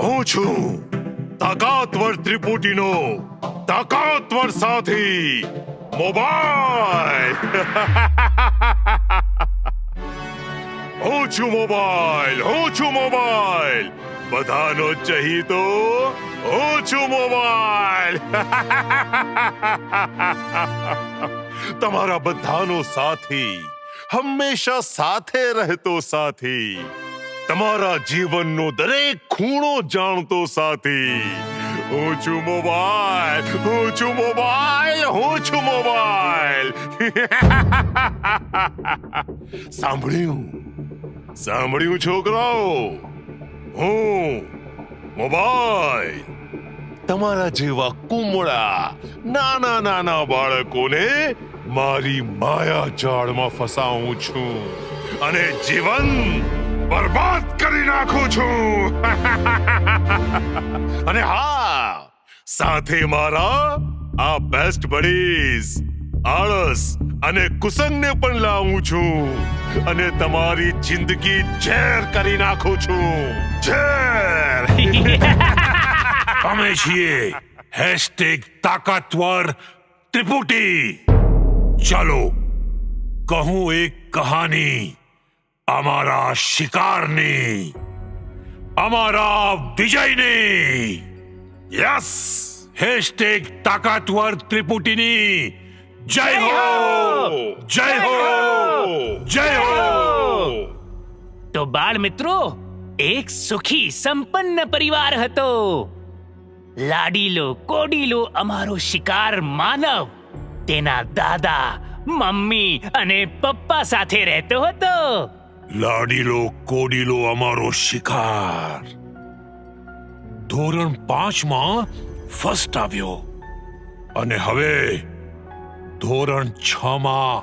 હું છું તાકાતવર ત્રિપુટીનો તાકાતવર સાથી મોબાઈલ. હું છું મોબાઈલ, બધાનો ચહીતો હું છું મોબાઈલ. તમારા બધાનો સાથી, હંમેશા સાથે રહેતો સાથી, તમારા જીવનનો દરેક ખૂણો જાણતો સાથી. હું છું મોબાઈલ. સાંભળ્યું છોકરાઓ, હું મોબાઈલ તમારા જેવા કુમળા નાના બાળકોને મારી માયા જાળમાં ફસાવું છું અને જીવન બરબાદ કરી નાખું છું. અને હા, સાથે મારા આ બેસ્ટ બડીઝ આળસ અને કુસંગને પણ લાવું છું અને તમારી જિંદગી ઝેર કરી નાખું છું. ઝેર. અમે છીએ #તાકાતવર ત્રિપુટી. ચાલો કહું એક કહાની અમારા શિકારની, અમારા વિજયની. યસ, #તાકાતવર ત્રિપુટીની જય હો. તો બાળ મિત્રો, એક સુખી સંપન્ન પરિવાર હતો. લાડીલો કોડીલો અમારો શિકાર માનવ તેના દાદા, મમ્મી અને પપ્પા સાથે રહેતો હતો. લાડીલો કોડીલો અમારો શિકાર ધોરણ 5માં ફર્સ્ટ આવ્યો અને હવે ધોરણ 6માં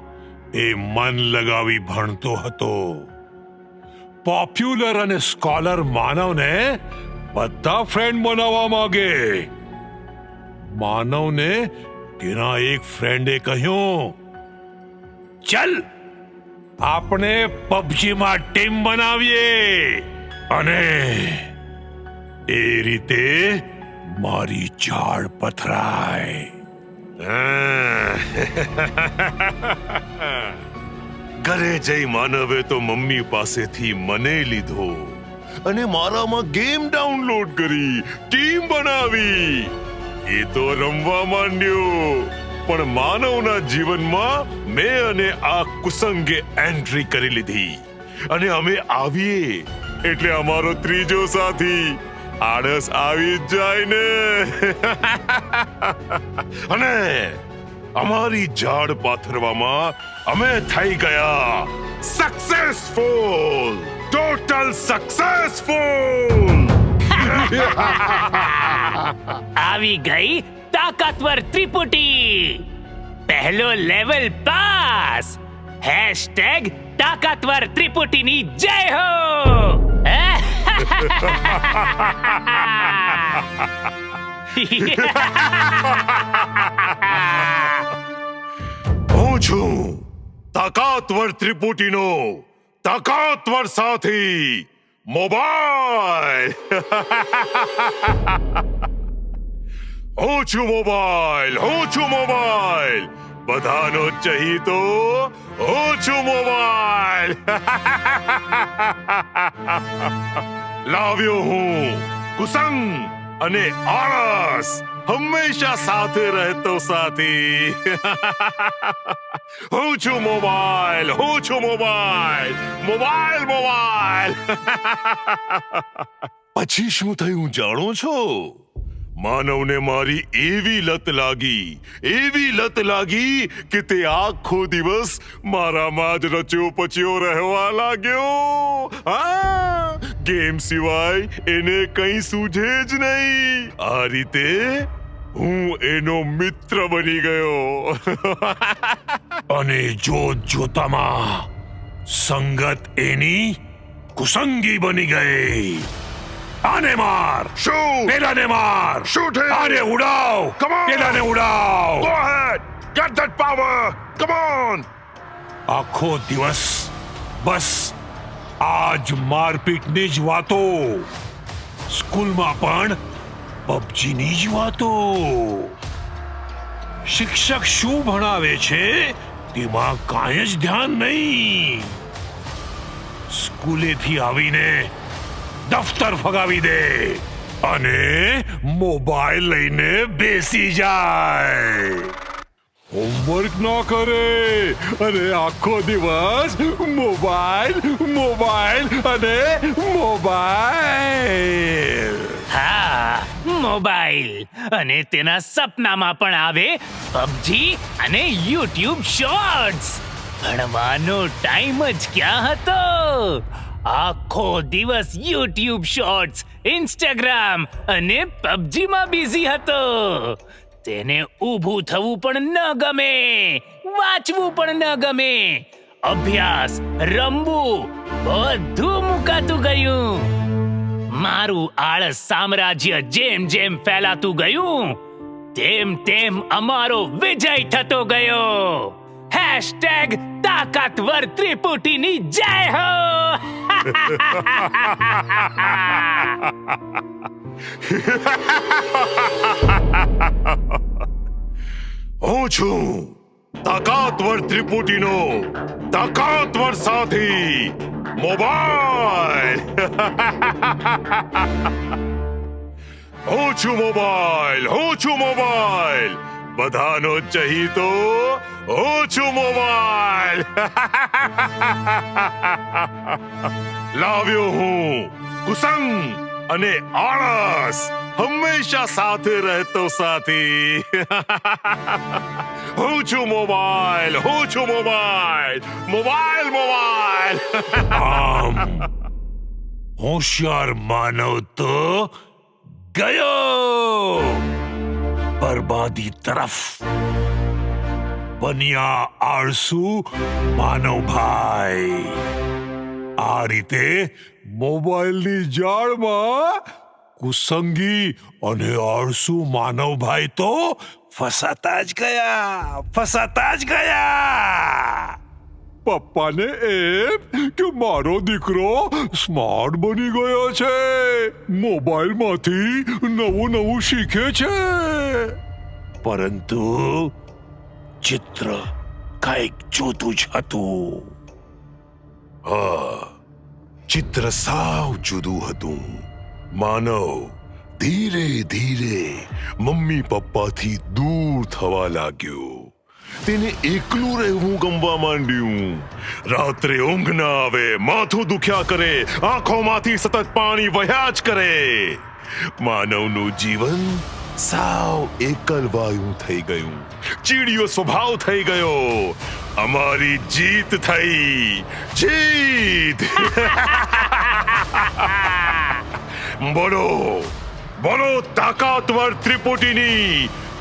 એ મન લગાવી ભણતો હતો. પોપ્યુલર અને સ્કોલર માનવને બધા ફ્રેન્ડ બનાવવા માંગે. માનવને તેના એક ફ્રેન્ડે કહ્યું, ચલ આપણે પબજીમાં ટીમ બનાવીએ અને એ રીતે મારી ઝાડ પથરાય. ઘરે જઈ માનવે તો મમ્મી પાસેથી મને લીધો અને મારામાં ગેમ ડાઉનલોડ કરી, ટીમ બનાવી. એ તો રમવા માંડ્યો, પણ માનવના જીવનમાં મેં અને આ કુસંગે એન્ટ્રી કરી લીધી અને અમે આવીએ એટલે અમારો ત્રીજો સાથી આળસ આવી જ જાય ને. અને અમારી ઝાડ પાથરવામાં અમે થઈ ગયા સક્સેસફુલ, ટોટલ સક્સેસફુલ. આવી ગઈ તાકાતવર ત્રિપુટી. પહેલો લેવલ પાસ. #તાકાતવર ત્રિપુટીની જય હો. હું છું તાકાતવર ત્રિપુટીનો તાકાતવર સાથી મોબાઈલ. હું છું મોબાઈલ, બધાનો ચહીતો હું છું મોબાઈલ. લાવ્યો હું કુસંગ અને આળસ, હંમેશા સાથે રહેતો સાથી. હું છું મોબાઈલ. પછી શું થયું જાણો છો? માનવને મારી એવી લત લાગી કે તે આખો દિવસ મારામાં જ રચ્યો પચ્યો રહેવા લાગ્યો. ગેમ સિવાય એને કંઈ સૂઝે જ નહીં. આ રીતે હું એનો મિત્ર બની ગયો અને જોતામાં સંગત એની કુસંગી બની ગઈ. આને માર, શું પેલાને માર, શું આને ઉડાવ, પેલાને ઉડાવ. Go ahead. Get that power! Come on! આખો દિવસ બસ આજ મારપીટની જ વાતો, સ્કૂલમાં પણ પબજીની જ વાતો. શિક્ષક શું ભણાવે છે તેમાં કાંઈ જ ધ્યાન નહીં. સ્કૂલેથી આવીને દફતર ફગાવી દે અને મોબાઈલ લઈને બેસી જાય. હોમવર્ક ના કરે અને આખો દિવસ મોબાઈલ મોબાઈલ અને મોબાઈલ. હા, મોબાઈલ. અને તેના સપનામાં પણ આવે પબજી અને યુટ્યુબ શોર્ટ્સ. ભણવાનો ટાઈમ જ ક્યાં હતો? આખો દિવસ યુટ્યુબ શોર્ટ્સ, ઇન્સ્ટાગ્રામ અને પબજીમાં બિઝી હતો. તેને ઊભું થવું પણ ન ગમે, વાંચવું પણ ન ગમે. અભ્યાસ, રમવું બધું મુકાતું ગયું. મારું આળસ સામ્રાજ્ય જેમ જેમ ફેલાતું ગયું તેમ તેમ અમારો વિજય થતો ગયો. #તાકાતવર ત્રિપુટીની જય હો. હું છું તાકાતવર ત્રિપુટીનો તાકાતવર સાથી મોબાઈલ. હું છું મોબાઈલ. બધાનો ચહીતો હું છું મોબાઈલ. લાવ્યો હું કુસંગ અને આળસ, હંમેશા સાથે રહેતો સાથી. હું છું મોબાઈલ. આમ હોશિયાર માનવ તો ગયો બરબાદી તરફ. બન્યા આળસુ માનવભાઈ. આ રીતે મોબાઈલની જાળમાં કુસંગી અને આળસુ માનવભાઈ તો ફસાતા જ ગયા. પપ્પાને એમ કે મારો દીકરો સ્માર્ટ બની ગયો છે, મોબાઈલમાંથી નવું શીખે છે. પરંતુ ચિત્ર કંઈક જુદું જ હતું. ચિત્ર સાવ જુદું હતું. માનવ ધીરે ધીરે મમ્મી પપ્પાથી દૂર થવા લાગ્યો. તેને એકલું રહેવું ગમવા માંડ્યું. રાત્રે ઊંઘ ના આવે, માથું દુખ્યા કરે, આંખોમાંથી સતત પાણી વહ્યા જ કરે. માનવનું જીવન સાવ એકલવાયું થઈ ગયું. ચીડિયો સ્વભાવ થઈ ગયો. અમારી જીત થઈ. બોલો તાકાતવર ત્રિપુટીની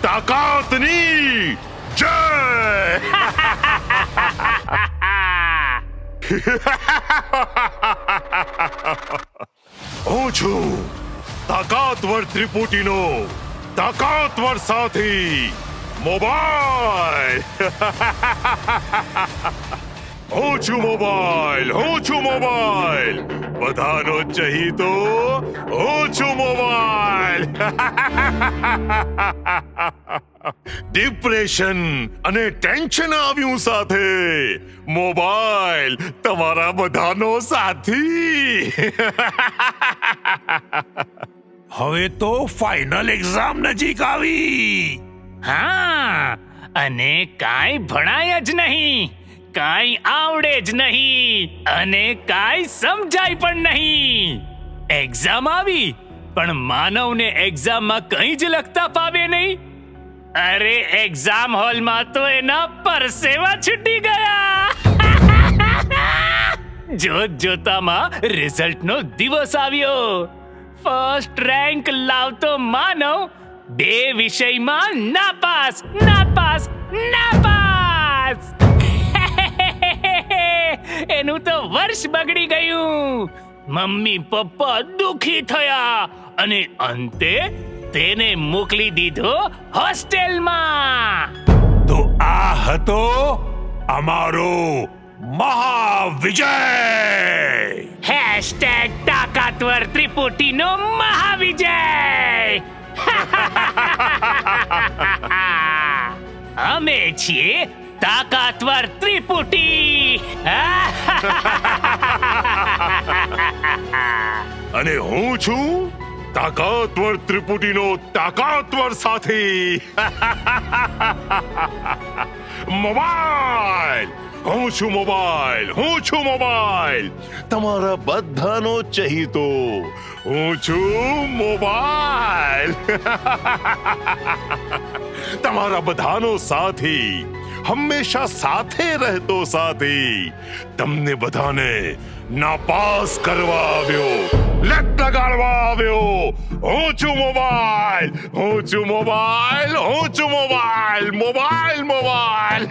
તાકાતની જય. હું છું તાકાતવર ત્રિપુટીનો તાકાતવર સાથી મોબાઈલ. હું છું મોબાઈલ. બધાનો ચહીતો હું છું મોબાઈલ. ડિપ્રેશન અને ટેન્શન આવ્યું સાથે. મોબાઈલ તમારા બધાનો સાથી. હવે તો ફાઇનલ એક્ઝામ નજીક આવી. હા, અને કાંઈ ભણાય જ નહીં, કાંઈ આવડે જ નહીં અને કાંઈ સમજાય પણ નહીં. એક્ઝામ આવી પણ માનવને એક્ઝામમાં કંઈ જ લખતા ફાવે નહીં. અરે એક્ઝામ હોલમાં તો એના પરસેવા છૂટી ગયા. જોતામાં રિઝલ્ટનો દિવસ આવ્યો. ફર્સ્ટ રેન્ક લાવતો માનવ 2 વિષયમાં નાપાસ. એનું તો વર્ષ બગડી ગયું. મમ્મી પપ્પા દુખી થયા અને અંતે તેને મોકલી દીધો હોસ્ટેલમાં. તો હતો અમારો મહાવિજય. હેશટેગ તાકાતવર ત્રિપુટીનો મહાવિજય. અમે છીએ તાકાતવર ત્રિપુટી. અને હું છું તાકાતવર ત્રિપુટીનો તાકાતવર સાથી. મોબાઈલ, હું છું મોબાઈલ, હું છું મોબાઈલ, તમારા બધાનો ચહીતો. હું છું મોબાઈલ. તમારા બધાનો સાથી, હંમેશા સાથે રહેતો સાથી. તમને બધાને નાપાસ કરવા આવ્યો, લત લગાડવા આવ્યો. હું છું મોબાઈલ, હું છું મોબાઈલ, હું છું મોબાઈલ, મોબાઈલ, મોબાઈલ.